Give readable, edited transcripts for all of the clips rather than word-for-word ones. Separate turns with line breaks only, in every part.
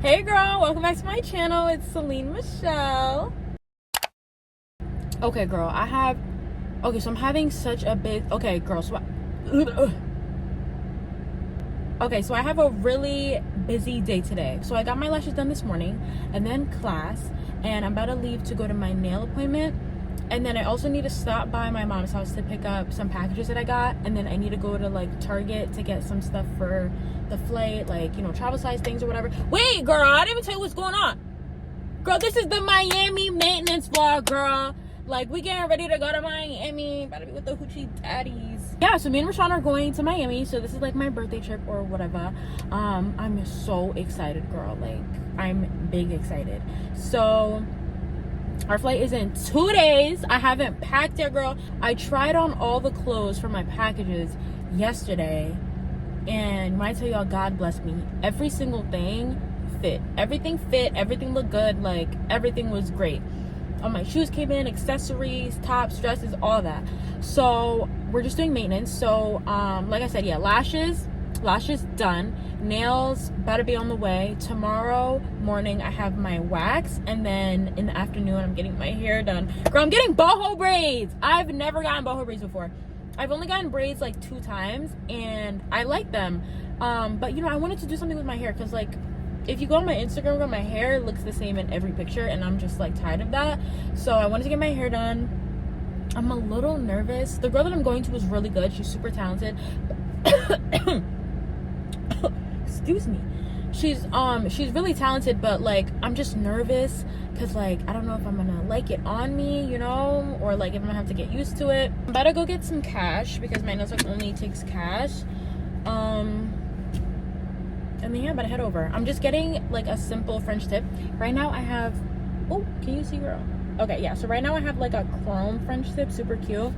Hey girl, welcome back to my channel. It's Celine Michelle. Okay girl, so I'm having such a big, okay girl, so I have a really busy day today. So I got my lashes done this morning and then class, and I'm about to leave to go to my nail appointment. And then I also need to stop by my mom's house to pick up some packages that I got. And then I need to go to like Target to get some stuff for the flight, like, you know, travel size things or whatever. Wait, girl, I didn't even tell you what's going on. Girl, this is the Miami maintenance vlog, girl. Like, we getting ready to go to Miami. About to be with the hoochie daddies. Yeah, so me and Rashawn are going to Miami. So this is like my birthday trip or whatever. I'm so excited, girl. Like, I'm big excited. So our flight is in 2 days. I haven't packed yet, girl. I tried on all the clothes for my packages yesterday, and when I tell y'all, God bless me, every single thing fit. Everything fit, everything looked good, like everything was great. All my shoes came in, accessories, tops, dresses, all that. So we're just doing maintenance. So like I said, yeah, lashes done. Nails better be on the way. Tomorrow morning I have my wax, and then in the afternoon I'm getting my hair done. Girl, I'm getting boho braids. I've never gotten boho braids before. I've only gotten braids like 2 times and I like them. But you know, I wanted to do something with my hair because, like, if you go on my Instagram, girl, my hair looks the same in every picture and I'm just like tired of that. So I wanted to get my hair done. I'm a little nervous. The girl that I'm going to is really good. She's super talented. Excuse me. She's really talented, but like I'm just nervous because, like, I don't know if I'm gonna like it on me, you know, or like if I'm gonna have to get used to it. I'm about to go get some cash because my nails like only takes cash. And then yeah, I'm about to head over. I'm just getting like a simple French tip. Right now I have, oh, can you see, girl? Okay, yeah, so right now I have like a chrome French tip, super cute.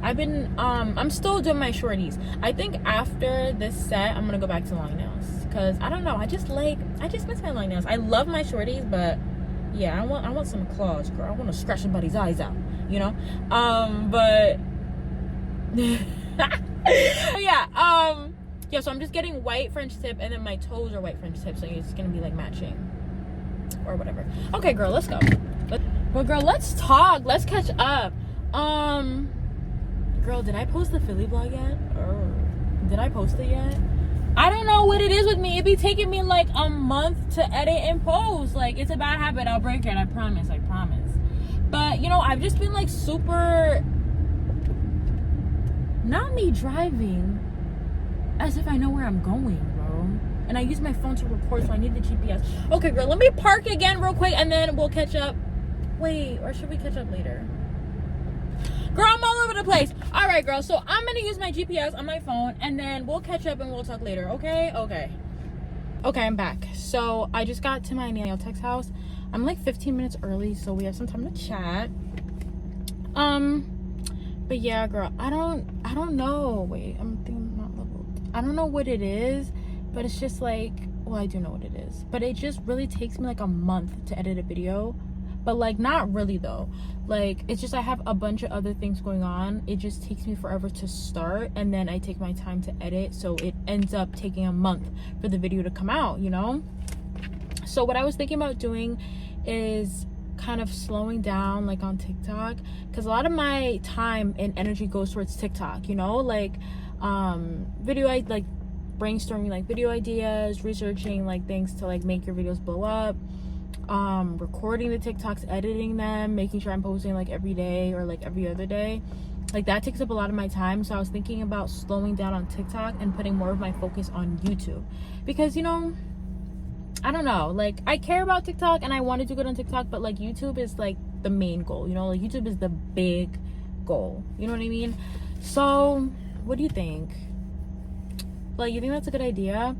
I'm still doing my shorties. I think after this set I'm gonna go back to long nails because I don't know, I just miss my long nails. I love my shorties, but yeah, I want some claws, girl. I want to scratch somebody's eyes out, you know. But yeah, so I'm just getting white French tip, and then my toes are white French tip, so it's gonna be like matching or whatever. Okay, girl, let's go. Well, girl, let's talk. Let's catch up. Girl, did I post the Philly vlog yet? Or did I post it yet? I don't know what it is with me. It be taking me like a month to edit and post. Like, it's a bad habit. I'll break it. I promise. But, you know, I've just been like super, not me driving as if I know where I'm going, bro. And I use my phone to record, so I need the GPS. Okay, girl, let me park again real quick and then we'll catch up. Wait, or should we catch up later? Girl, I'm all over the place. All right, girl, so I'm gonna use my GPS on my phone and then we'll catch up and we'll talk later. Okay, I'm back. So I just got to my nail tech's house. I'm like 15 minutes early, so we have some time to chat. But yeah, girl, I don't know. Wait, I'm thinking I'm not leveled. I don't know what it is, but it's just like, well, I do know what it is, but it just really takes me like a month to edit a video. But like, not really though. Like, it's just I have a bunch of other things going on. It just takes me forever to start, and then I take my time to edit, so it ends up taking a month for the video to come out, you know. So what I was thinking about doing is kind of slowing down, like on TikTok, because a lot of my time and energy goes towards TikTok, you know, like like brainstorming like video ideas, researching like things to like make your videos blow up, recording the TikToks, editing them, making sure I'm posting like every day or like every other day. Like, that takes up a lot of my time. So I was thinking about slowing down on TikTok and putting more of my focus on YouTube, because, you know, I don't know, like, I care about TikTok and I want to do good on TikTok, but like YouTube is like the main goal, you know, like YouTube is the big goal, you know what I mean? So what do you think? Like, you think that's a good idea?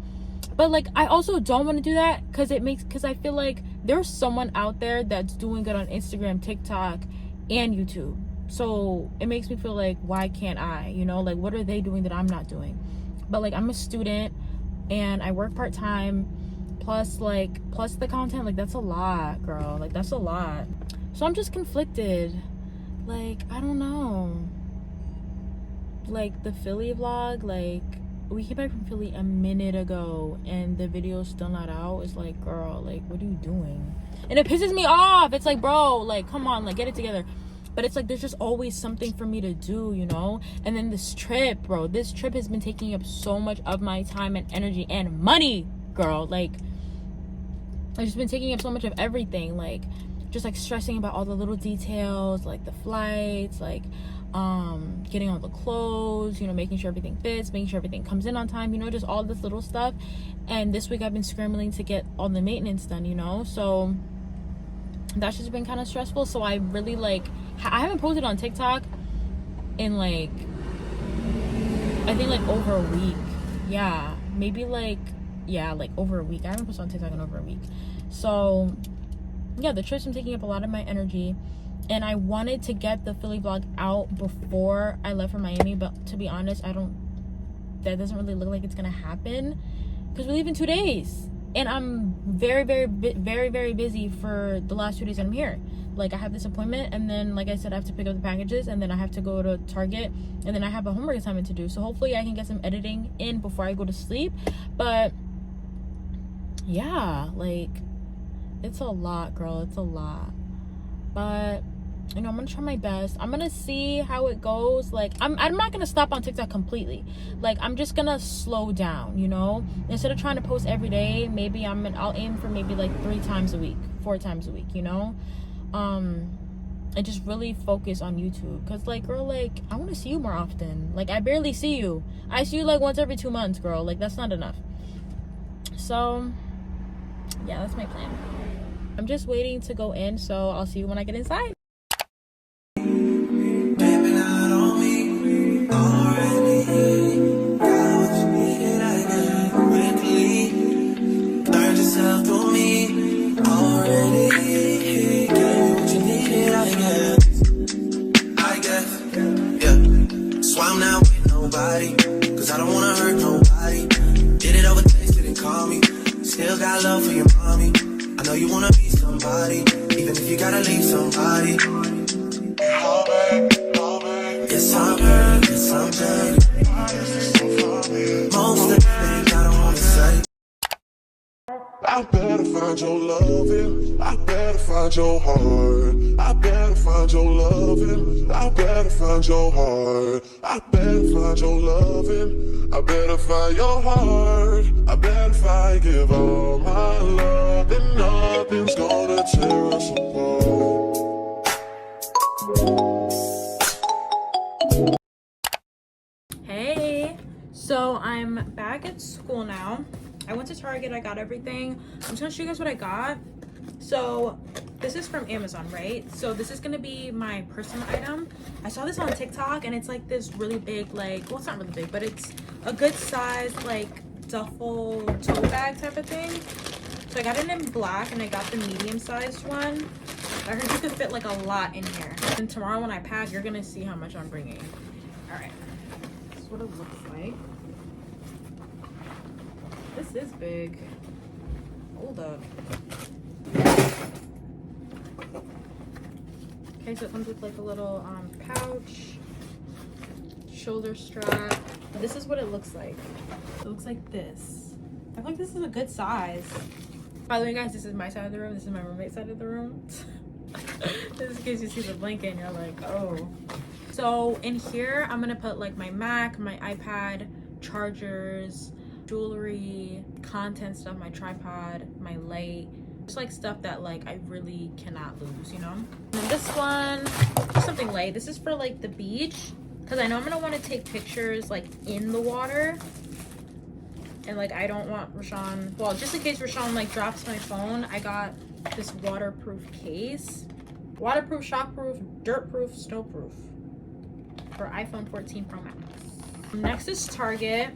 But like, I also don't want to do that because I feel like there's someone out there that's doing good on Instagram, TikTok, and YouTube. So it makes me feel like, why can't I? You know, like, what are they doing that I'm not doing? But like, I'm a student and I work part-time, plus the content. Like, that's a lot, girl. Like, that's a lot. So I'm just conflicted. Like, I don't know. Like, the Philly vlog, like, we came back from Philly a minute ago and the video's still not out. It's like, girl, like, what are you doing? And it pisses me off. It's like, bro, like, come on, like, get it together. But it's like, there's just always something for me to do, you know? And then this trip, bro, this trip has been taking up so much of my time and energy and money, girl. Like, I've just been taking up so much of everything. Like, just like stressing about all the little details, like the flights, like getting all the clothes, you know, making sure everything fits, making sure everything comes in on time, you know, just all this little stuff. And this week I've been scrambling to get all the maintenance done, you know, so that's just been kind of stressful. So I really, like, I haven't posted on TikTok in like, I think like over a week. Yeah, maybe like, yeah, like over a week. I haven't posted on TikTok in over a week. So yeah, the trip's been taking up a lot of my energy, and I wanted to get the Philly vlog out before I left for Miami, but to be honest, that doesn't really look like it's gonna happen because we leave in 2 days, and I'm very busy for the last 2 days that I'm here. Like, I have this appointment, and then, like I said, I have to pick up the packages, and then I have to go to Target, and then I have a homework assignment to do. So hopefully I can get some editing in before I go to sleep. But yeah, like, it's a lot, girl. It's a lot. But, you know, I'm gonna try my best. I'm gonna see how it goes. Like, I'm not gonna stop on TikTok completely. Like, I'm just gonna slow down, you know? Instead of trying to post every day, maybe I'll aim for maybe like 3 times a week, 4 times a week, you know? And just really focus on YouTube. Cause like, girl, like, I want to see you more often. Like, I barely see you. I see you like once every 2 months, girl. Like, that's not enough. So yeah, that's my plan. I'm just waiting to go in, so I'll see you when I get inside.
Cause I don't wanna hurt nobody. Did it over text, didn't call me. Still got love for your mommy. I know you wanna be somebody, even if you gotta leave somebody. Yes, I'm hurt, yes, I'm dead. Most of the things I don't wanna say.
I better find your loving. I better find your heart. I better find your loving. I better find your heart. I better find your loving. I better find your heart. I bet if I give all my love, then nothing's gonna tear us apart.
Hey, so I'm back at school now. I went to Target, I got everything. I'm just gonna show you guys what I got. So this is from Amazon, right? So this is gonna be my personal item. I saw this on TikTok and it's like this really big, like, well, it's not really big, but it's a good size, like, duffel tote bag type of thing. So I got it in black and I got the medium sized one. I heard you could fit like a lot in here. And tomorrow when I pack, you're gonna see how much I'm bringing. All right, this is what it looks like. This is big. Hold up. Okay, so it comes with like a little pouch, shoulder strap. This is what it looks like. It looks like this. I feel like this is a good size. By the way, guys, this is my side of the room. This is my roommate's side of the room. Just in case you see the blanket and you're like, oh. So in here, I'm gonna put like my Mac, my iPad, chargers, jewelry, content stuff, my tripod, my light, just like stuff that like I really cannot lose, you know. And then this one, just something light. This is for like the beach, because I know I'm gonna want to take pictures like in the water, and like I don't want Rashawn, well, just in case Rashawn like drops my phone, I got this waterproof case, waterproof, shockproof, dirtproof, snowproof, for iPhone 14 Pro Max. Next is Target.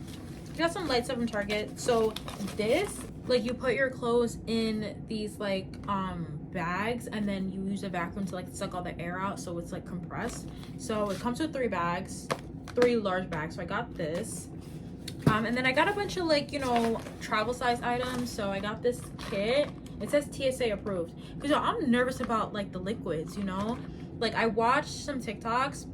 We got some light stuff from Target. So this, like, you put your clothes in these like bags, and then you use a vacuum to like suck all the air out, so it's like compressed. So it comes with 3 bags, 3 large bags. So I got this, and then I got a bunch of like, you know, travel size items. So I got this kit. It says TSA approved, because I'm nervous about like the liquids, you know. Like, I watched some TikToks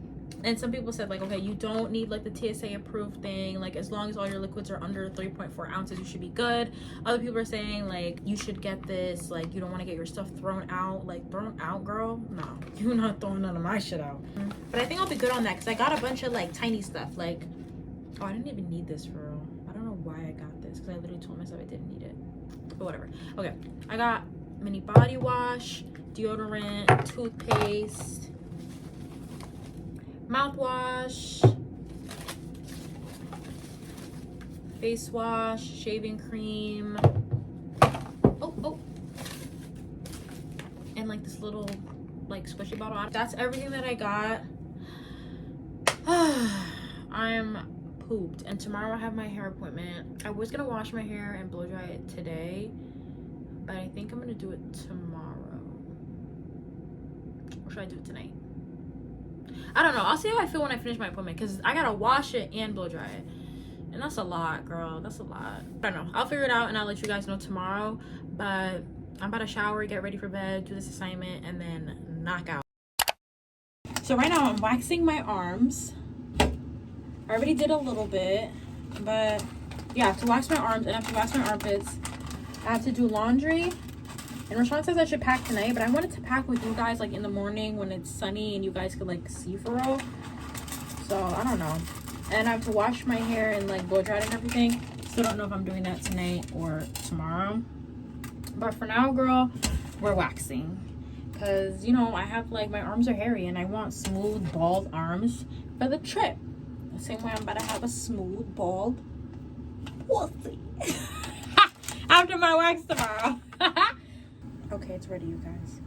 And some people said like, okay, you don't need like the TSA approved thing, like as long as all your liquids are under 3.4 ounces you should be good. Other people are saying like you should get this, like you don't want to get your stuff thrown out. Like thrown out, girl? No, you're not throwing none of my shit out. But I think I'll be good on that because I got a bunch of like tiny stuff. Like, oh, I didn't even need this for real. I don't know why I got this because I literally told myself I didn't need it, but whatever. Okay, I got mini body wash, deodorant, toothpaste, mouthwash, face wash, shaving cream, oh, and like this little like squishy bottle. That's everything that I got. I'm pooped, and tomorrow I have my hair appointment. I was gonna wash my hair and blow dry it today, but I think I'm gonna do it tomorrow. Or should I do it tonight? I don't know. I'll see how I feel when I finish my appointment because I gotta wash it and blow dry it. And that's a lot, girl. That's a lot. I don't know. I'll figure it out and I'll let you guys know tomorrow. But I'm about to shower, get ready for bed, do this assignment, and then knock out. So right now I'm waxing my arms. I already did a little bit. But yeah, I have to wax my arms and I have to wax my armpits. I have to do laundry. And Rashawn says I should pack tonight, but I wanted to pack with you guys like in the morning when it's sunny and you guys could like see for real. So I don't know. And I have to wash my hair and like blow dry it and everything. Still don't know if I'm doing that tonight or tomorrow. But for now, girl, we're waxing. Because, you know, I have like my arms are hairy and I want smooth, bald arms for the trip. The same way I'm about to have a smooth, bald pussy. After my wax tomorrow. Okay, it's ready, you guys.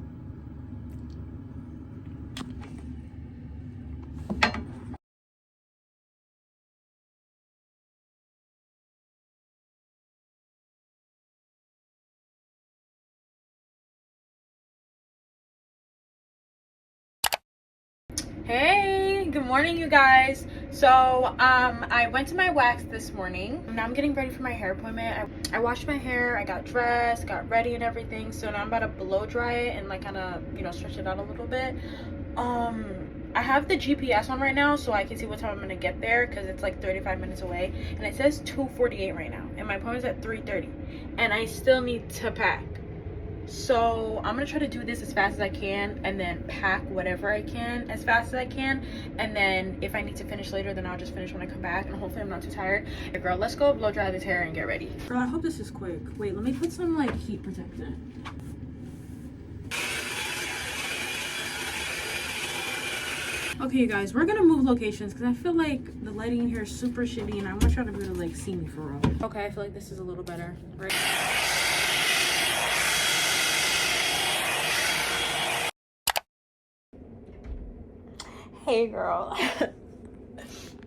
Hey, good morning, you guys. So I went to my wax this morning. Now I'm getting ready for my hair appointment. I washed my hair, I got dressed, got ready and everything. So now I'm about to blow dry it and like kind of, you know, stretch it out a little bit. I have the GPS on right now so I can see what time I'm gonna get there because it's like 35 minutes away and it says 2:48 right now and my appointment's at 3:30 and I still need to pack. So I'm gonna try to do this as fast as I can and then pack whatever I can as fast as I can, and then if I need to finish later then I'll just finish when I come back and hopefully I'm not too tired. Hey girl, let's go blow dry this hair and get ready. Girl, I hope this is quick. Wait, let me put some like heat protectant. Okay, you guys, we're gonna move locations because I feel like the lighting in here is super shitty and I want y'all to be able to like see me for real. Okay, I feel like this is a little better, right? Hey girl.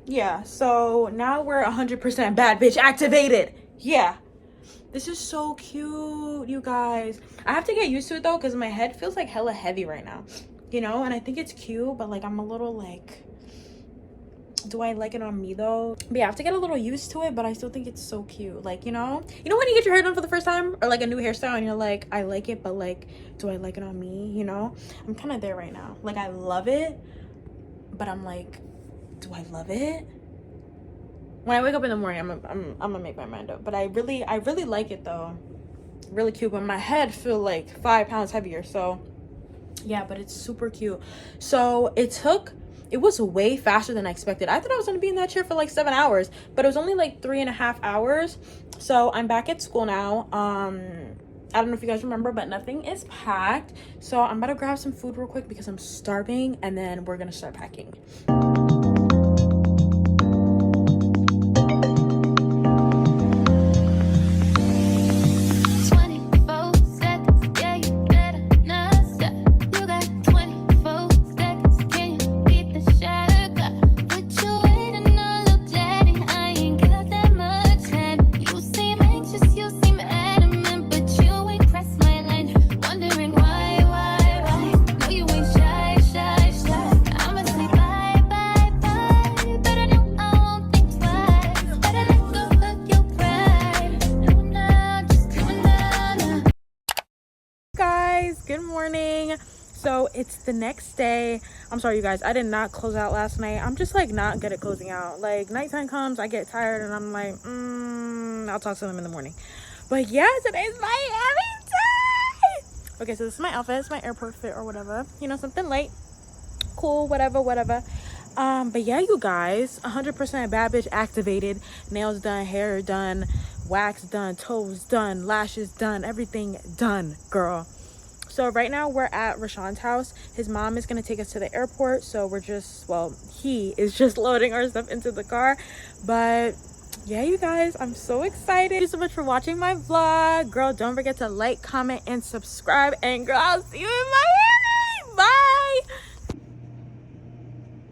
Yeah, so now we're 100% bad bitch activated. Yeah, this is so cute, you guys. I have to get used to it though because my head feels like hella heavy right now, you know, and I think it's cute, but like I'm a little like, do I like it on me though? But yeah, I have to get a little used to it, but I still think it's so cute. Like, you know when you get your hair done for the first time or like a new hairstyle and you're like, I like it, but like, do I like it on me? You know, I'm kind of there right now. Like, I love it, but I'm like, do I love it? When I wake up in the morning, I'm gonna make my mind up. But I really like it though. Really cute. But my head feel like 5 pounds heavier. So yeah, but it's super cute. So it was way faster than I expected. I thought I was gonna be in that chair for like 7 hours, but it was only like 3.5 hours. So I'm back at school now. I don't know if you guys remember, but nothing is packed. So I'm about to grab some food real quick because I'm starving, and then we're gonna start packing. Good morning. So it's the next day. I'm sorry, you guys, I did not close out last night. I'm just like not good at closing out. Like nighttime comes, I get tired and I'm like, I'll talk to them in the morning. But yeah, today's my every day. Okay, so this is my outfit. It's my airport fit or whatever, you know, something light, cool, whatever. But yeah, you guys, 100% bad bitch activated. Nails done, hair done, wax done, toes done, lashes done, everything done, girl. So right now we're at Rashawn's house. His mom is gonna take us to the airport, so we're just, well, he is just loading our stuff into the car. But yeah, you guys, I'm so excited. Thank you so much for watching my vlog. Girl, don't forget to like, comment, and subscribe. And girl, I'll see you in Miami. Bye.